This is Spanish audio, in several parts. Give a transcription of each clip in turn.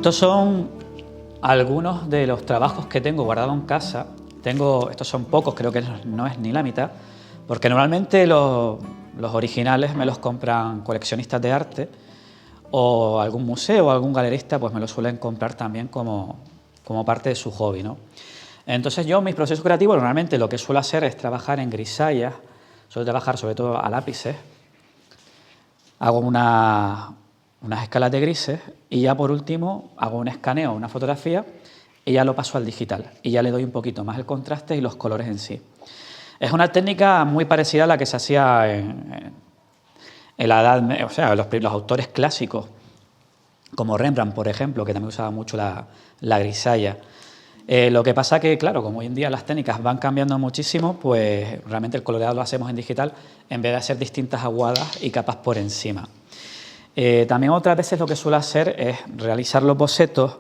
Estos son algunos de los trabajos que tengo guardados en casa. Estos son pocos, creo que no es ni la mitad, porque normalmente los originales me los compran coleccionistas de arte o algún museo o algún galerista, pues me los suelen comprar también como parte de su hobby, ¿no? Entonces yo, mis procesos creativos, normalmente lo que suelo hacer es trabajar en grisallas, suelo trabajar sobre todo a lápices, hago unas escalas de grises y ya por último hago un escaneo, una fotografía y ya lo paso al digital y ya le doy un poquito más el contraste y los colores en sí. Es una técnica muy parecida a la que se hacía en la edad, o sea, los autores clásicos, como Rembrandt, por ejemplo, que también usaba mucho la grisalla. Lo que pasa que, claro, como hoy en día las técnicas van cambiando muchísimo, pues realmente el coloreado lo hacemos en digital en vez de hacer distintas aguadas y capas por encima. También otras veces lo que suelo hacer es realizar los bocetos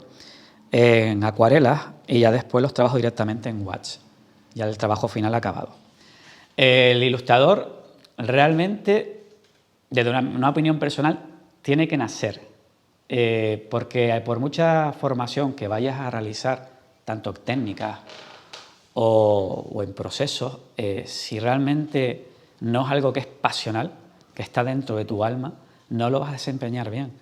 en acuarelas y ya después los trabajo directamente en wash, ya el trabajo final acabado. El ilustrador realmente, desde una opinión personal, tiene que nacer, porque por mucha formación que vayas a realizar, tanto técnicas o en procesos, si realmente no es algo que es pasional, que está dentro de tu alma, no lo vas a desempeñar bien.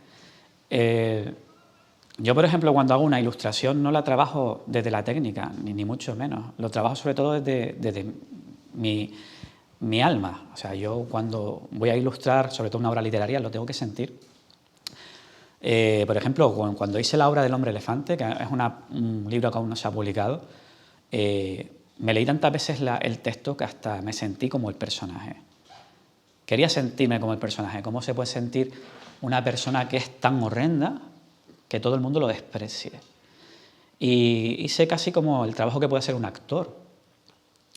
Yo, por ejemplo, cuando hago una ilustración no la trabajo desde la técnica, ni mucho menos. Lo trabajo sobre todo desde mi alma. O sea, yo cuando voy a ilustrar, sobre todo una obra literaria, lo tengo que sentir. Por ejemplo, cuando hice la obra del hombre elefante, que es un libro que aún no se ha publicado, me leí tantas veces el texto que hasta me sentí como el personaje. Quería sentirme como el personaje. ¿Cómo se puede sentir una persona que es tan horrenda que todo el mundo lo desprecie? Y hice casi como el trabajo que puede hacer un actor,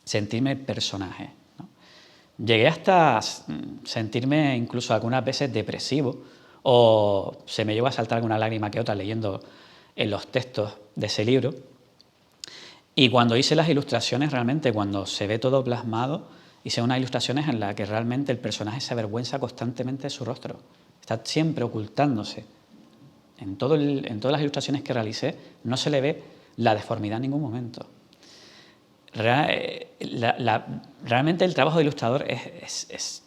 sentirme el personaje, ¿no? Llegué hasta sentirme incluso algunas veces depresivo o se me llegó a saltar alguna lágrima que otra leyendo en los textos de ese libro. Y cuando hice las ilustraciones, realmente cuando se ve todo plasmado, hice unas ilustraciones en las que realmente el personaje se avergüenza constantemente de su rostro. Está siempre ocultándose. En todas las ilustraciones que realicé no se le ve la deformidad en ningún momento. Realmente el trabajo de ilustrador es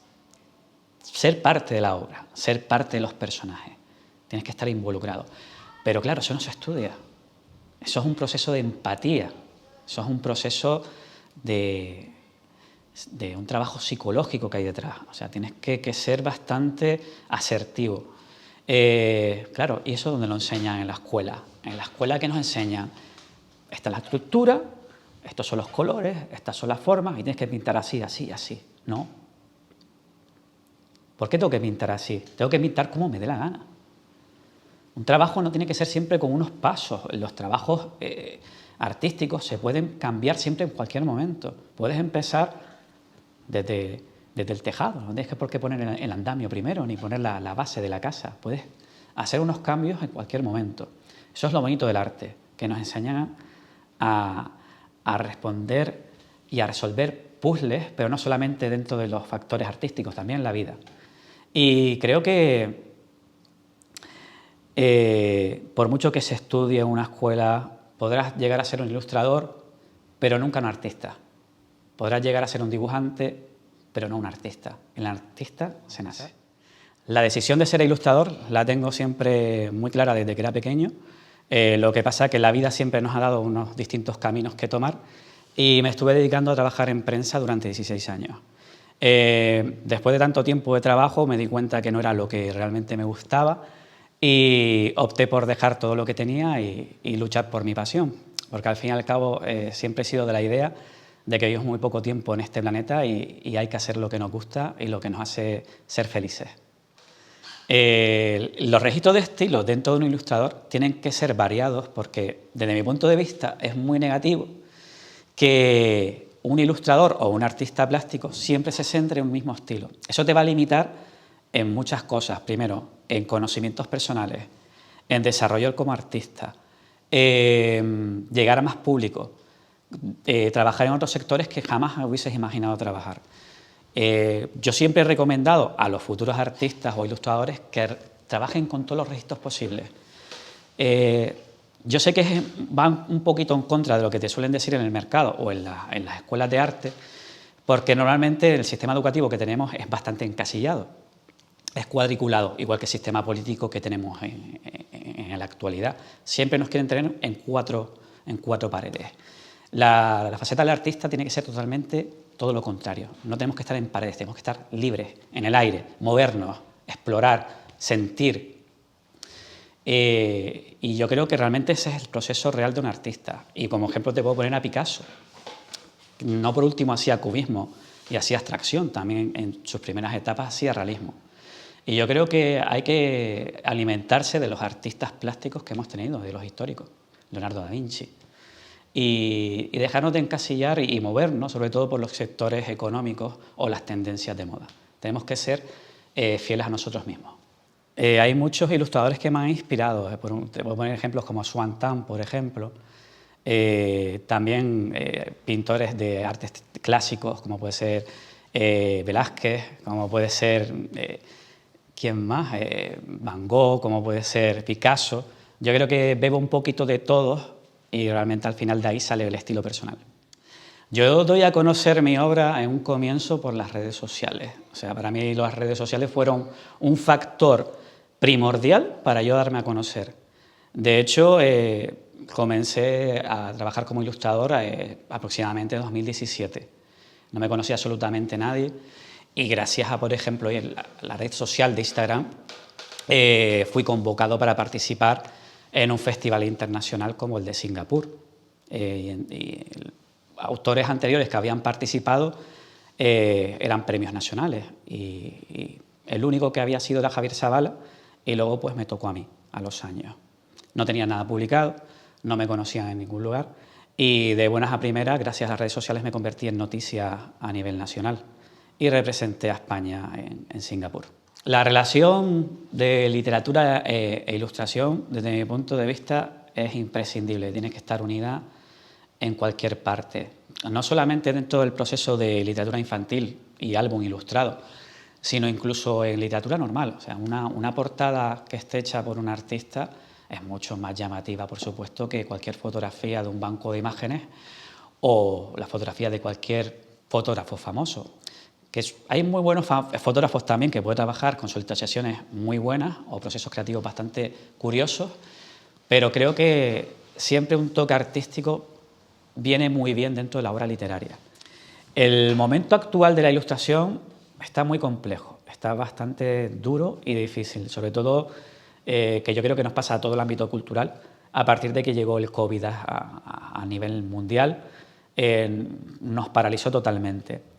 ser parte de la obra, ser parte de los personajes. Tienes que estar involucrado. Pero claro, eso no se estudia. Eso es un proceso de empatía. Eso es un proceso de un trabajo psicológico que hay detrás. O sea, tienes que ser bastante asertivo. Claro, ¿y eso dónde lo enseñan en la escuela? En la escuela, ¿qué nos enseñan? Esta es la estructura, estos son los colores, estas son las formas y tienes que pintar así, así, así. No. ¿Por qué tengo que pintar así? Tengo que pintar como me dé la gana. Un trabajo no tiene que ser siempre con unos pasos. Los trabajos artísticos se pueden cambiar siempre en cualquier momento. Puedes empezar desde el tejado, no tienes por qué poner el andamio primero ni poner la base de la casa. Puedes hacer unos cambios en cualquier momento. Eso es lo bonito del arte, que nos enseñan a responder y a resolver puzzles, pero no solamente dentro de los factores artísticos, también en la vida. Y creo que por mucho que se estudie en una escuela, podrás llegar a ser un ilustrador, pero nunca un artista. Podrás llegar a ser un dibujante, pero no un artista. El artista se nace. La decisión de ser ilustrador la tengo siempre muy clara desde que era pequeño. Lo que pasa es que la vida siempre nos ha dado unos distintos caminos que tomar y me estuve dedicando a trabajar en prensa durante 16 años. Después de tanto tiempo de trabajo me di cuenta que no era lo que realmente me gustaba y opté por dejar todo lo que tenía y luchar por mi pasión, porque al fin y al cabo siempre he sido de la idea de que vivimos muy poco tiempo en este planeta y hay que hacer lo que nos gusta y lo que nos hace ser felices. Los registros de estilo dentro de un ilustrador tienen que ser variados porque, desde mi punto de vista, es muy negativo que un ilustrador o un artista plástico siempre se centre en un mismo estilo. Eso te va a limitar en muchas cosas. Primero, en conocimientos personales, en desarrollo como artista, llegar a más público, trabajar en otros sectores que jamás hubieses imaginado trabajar. Yo siempre he recomendado a los futuros artistas o ilustradores que trabajen con todos los registros posibles. Yo sé que van un poquito en contra de lo que te suelen decir en el mercado o en las escuelas de arte, porque normalmente el sistema educativo que tenemos es bastante encasillado, es cuadriculado, igual que el sistema político que tenemos en la actualidad. Siempre nos quieren tener en cuatro paredes. La faceta del artista tiene que ser totalmente todo lo contrario. No tenemos que estar en paredes, tenemos que estar libres, en el aire, movernos, explorar, sentir. Y yo creo que realmente ese es el proceso real de un artista. Y como ejemplo te puedo poner a Picasso. No por último hacía cubismo y hacía abstracción, también en sus primeras etapas hacía realismo. Y yo creo que hay que alimentarse de los artistas plásticos que hemos tenido, de los históricos, Leonardo da Vinci, y dejarnos de encasillar y movernos, sobre todo por los sectores económicos o las tendencias de moda. Tenemos que ser fieles a nosotros mismos. Hay muchos ilustradores que me han inspirado. Te voy a poner ejemplos como Swan Tan, por ejemplo. También pintores de artes clásicos, como puede ser Velázquez, como puede ser, ¿quién más? Van Gogh, como puede ser Picasso. Yo creo que bebo un poquito de todos y realmente al final de ahí sale el estilo personal. Yo doy a conocer mi obra en un comienzo por las redes sociales. O sea, para mí las redes sociales fueron un factor primordial para yo darme a conocer. De hecho, comencé a trabajar como ilustrador aproximadamente en 2017. No me conocía absolutamente nadie y gracias a, por ejemplo, la red social de Instagram, fui convocado para participar en un festival internacional como el de Singapur. Y autores anteriores que habían participado eran premios nacionales y el único que había sido era Javier Zavala y luego pues me tocó a mí a los años. No tenía nada publicado, no me conocían en ningún lugar y de buenas a primeras, gracias a las redes sociales, me convertí en noticia a nivel nacional y representé a España en Singapur. La relación de literatura e ilustración, desde mi punto de vista, es imprescindible, tiene que estar unida en cualquier parte, no solamente dentro del proceso de literatura infantil y álbum ilustrado, sino incluso en literatura normal. O sea, una portada que esté hecha por un artista es mucho más llamativa, por supuesto, que cualquier fotografía de un banco de imágenes o la fotografía de cualquier fotógrafo famoso. Hay muy buenos fotógrafos también que pueden trabajar con solicitaciones muy buenas o procesos creativos bastante curiosos, pero creo que siempre un toque artístico viene muy bien dentro de la obra literaria. El momento actual de la ilustración está muy complejo, está bastante duro y difícil, sobre todo que yo creo que nos pasa a todo el ámbito cultural a partir de que llegó el COVID a nivel mundial, nos paralizó totalmente.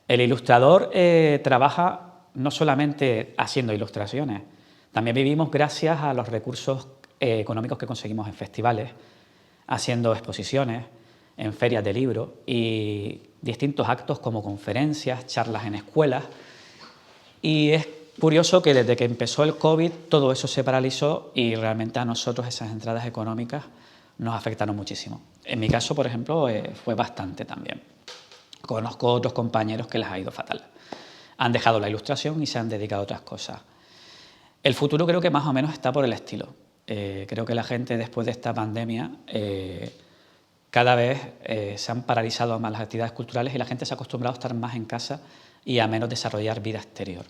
El ilustrador trabaja no solamente haciendo ilustraciones, también vivimos gracias a los recursos económicos que conseguimos en festivales, haciendo exposiciones, en ferias de libros y distintos actos como conferencias, charlas en escuelas. Y es curioso que desde que empezó el COVID todo eso se paralizó y realmente a nosotros esas entradas económicas nos afectaron muchísimo. En mi caso, por ejemplo, fue bastante también. Conozco otros compañeros que les ha ido fatal. Han dejado la ilustración y se han dedicado a otras cosas. El futuro creo que más o menos está por el estilo. Creo que la gente después de esta pandemia cada vez se han paralizado más las actividades culturales y la gente se ha acostumbrado a estar más en casa y a menos desarrollar vida exterior.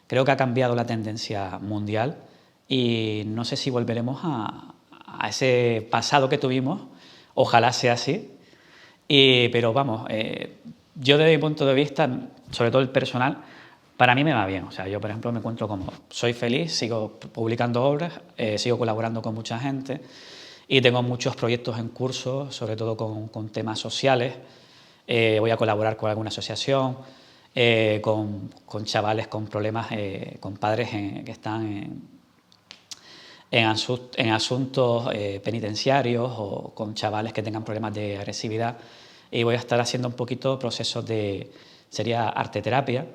Creo que ha cambiado la tendencia mundial y no sé si volveremos a ese pasado que tuvimos. Ojalá sea así. Pero vamos, Yo desde mi punto de vista, sobre todo el personal, para mí me va bien. O sea, yo, por ejemplo, me encuentro cómodo. Soy feliz, sigo publicando obras, sigo colaborando con mucha gente y tengo muchos proyectos en curso, sobre todo con temas sociales. Voy a colaborar con alguna asociación, con chavales con problemas, con padres que están en asuntos penitenciarios o con chavales que tengan problemas de agresividad, y voy a estar haciendo un poquito procesos sería arteterapia,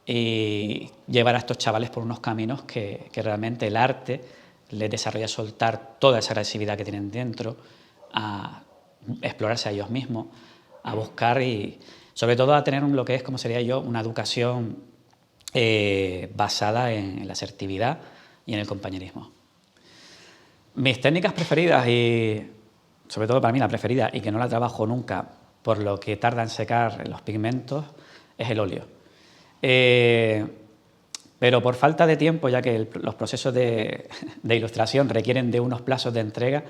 y llevar a estos chavales por unos caminos que realmente el arte les desarrolla a soltar toda esa agresividad que tienen dentro, a explorarse a ellos mismos, a buscar y sobre todo a tener lo que es, como sería yo, una educación basada en la asertividad y en el compañerismo. Mis técnicas preferidas, y sobre todo para mí la preferida, y que no la trabajo nunca por lo que tarda en secar los pigmentos, es el óleo. Pero por falta de tiempo, ya que los procesos de ilustración requieren de unos plazos de entrega,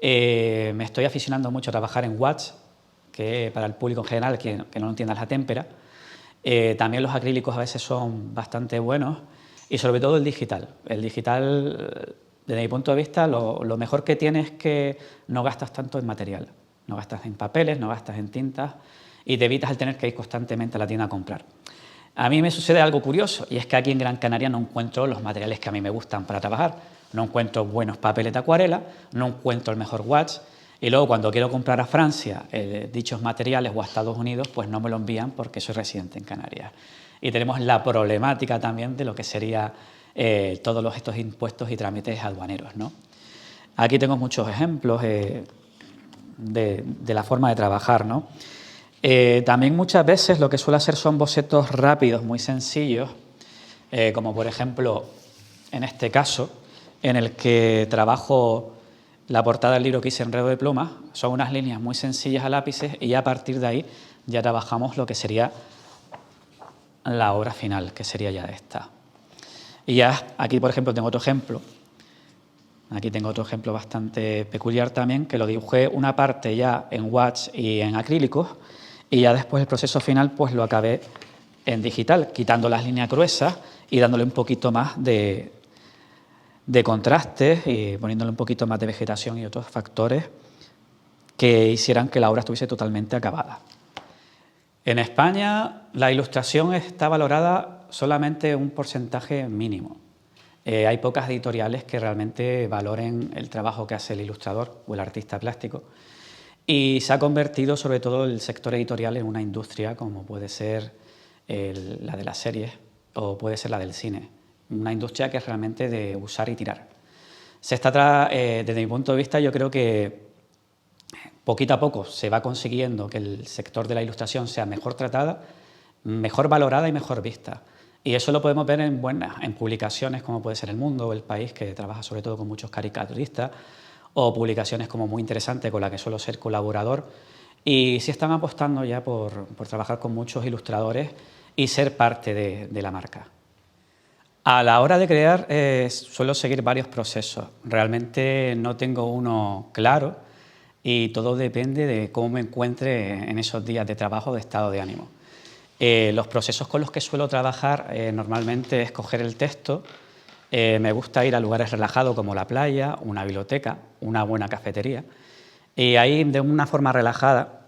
me estoy aficionando mucho a trabajar en wax, que para el público en general que no lo entienda es la témpera. También los acrílicos a veces son bastante buenos, y sobre todo el digital. El digital, desde mi punto de vista, lo mejor que tiene es que no gastas tanto en material, no gastas en papeles, no gastas en tintas, y te evitas el tener que ir constantemente a la tienda a comprar. A mí me sucede algo curioso, y es que aquí en Gran Canaria no encuentro los materiales que a mí me gustan para trabajar. No encuentro buenos papeles de acuarela, no encuentro el mejor wax, y luego cuando quiero comprar a Francia dichos materiales o a Estados Unidos, pues no me lo envían porque soy residente en Canarias. Y tenemos la problemática también de lo que sería todos estos impuestos y trámites aduaneros, ¿no? Aquí tengo muchos ejemplos de la forma de trabajar, ¿no? También muchas veces lo que suelo hacer son bocetos rápidos, muy sencillos, como por ejemplo en este caso, en el que trabajo la portada del libro que hice, Enredo de plumas. Son unas líneas muy sencillas a lápices, y a partir de ahí ya trabajamos lo que sería la obra final, que sería ya esta. Y ya aquí, por ejemplo, tengo otro ejemplo. Aquí tengo otro ejemplo bastante peculiar también, que lo dibujé una parte ya en wax y en acrílicos, y ya después el proceso final pues lo acabé en digital, quitando las líneas gruesas y dándole un poquito más de contraste y poniéndole un poquito más de vegetación y otros factores que hicieran que la obra estuviese totalmente acabada. En España la ilustración está valorada solamente un porcentaje mínimo. Hay pocas editoriales que realmente valoren el trabajo que hace el ilustrador o el artista plástico, y se ha convertido sobre todo el sector editorial en una industria como puede ser la de las series o puede ser la del cine. Una industria que es realmente de usar y tirar. Desde mi punto de vista, yo creo que poquito a poco se va consiguiendo que el sector de la ilustración sea mejor tratada, mejor valorada y mejor vista. Y eso lo podemos ver en publicaciones como puede ser El Mundo o El País, que trabaja sobre todo con muchos caricaturistas, o publicaciones como Muy Interesante, con la que suelo ser colaborador, y sí están apostando ya por trabajar con muchos ilustradores y ser parte de la marca. A la hora de crear suelo seguir varios procesos. Realmente no tengo uno claro y todo depende de cómo me encuentre en esos días de trabajo, de estado de ánimo. Los procesos con los que suelo trabajar normalmente es coger el texto. Me gusta ir a lugares relajados como la playa, una biblioteca, una buena cafetería, y ahí de una forma relajada,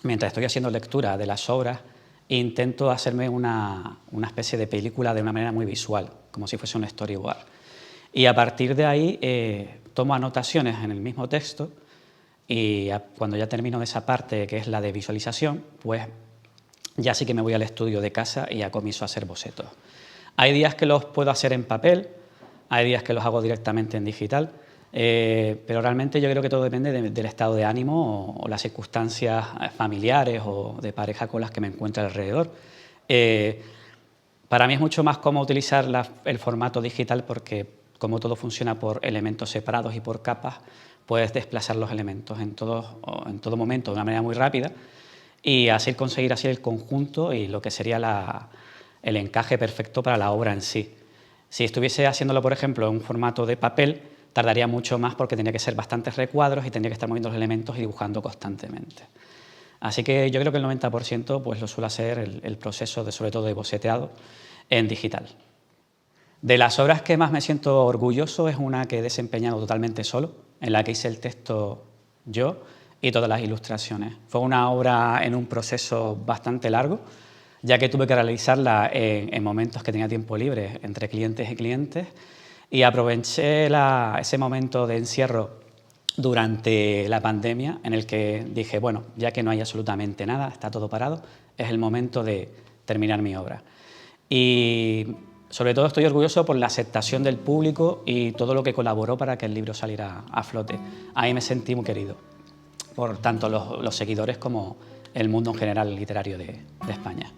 mientras estoy haciendo lectura de las obras, intento hacerme una especie de película de una manera muy visual, como si fuese un storyboard. Y a partir de ahí tomo anotaciones en el mismo texto, y cuando ya termino de esa parte, que es la de visualización, pues ya sí que me voy al estudio de casa y ya comienzo a hacer bocetos. Hay días que los puedo hacer en papel, hay días que los hago directamente en digital, pero realmente yo creo que todo depende del estado de ánimo o las circunstancias familiares o de pareja con las que me encuentro alrededor. Para mí es mucho más cómodo utilizar el formato digital porque, como todo funciona por elementos separados y por capas, puedes desplazar los elementos en todo momento de una manera muy rápida y así conseguir así el conjunto y lo que sería el encaje perfecto para la obra en sí. Si estuviese haciéndolo, por ejemplo, en un formato de papel, tardaría mucho más porque tendría que ser bastantes recuadros y tendría que estar moviendo los elementos y dibujando constantemente. Así que yo creo que el 90% pues, lo suele hacer el proceso, sobre todo de boceteado, en digital. De las obras que más me siento orgulloso es una que he desempeñado totalmente solo, en la que hice el texto yo y todas las ilustraciones. Fue una obra en un proceso bastante largo, ya que tuve que realizarla en momentos que tenía tiempo libre entre clientes y clientes, y aproveché ese momento de encierro durante la pandemia en el que dije, bueno, ya que no hay absolutamente nada, está todo parado, es el momento de terminar mi obra. Y sobre todo estoy orgulloso por la aceptación del público y todo lo que colaboró para que el libro saliera a flote. Ahí me sentí muy querido por tanto los seguidores como el mundo en general literario de España.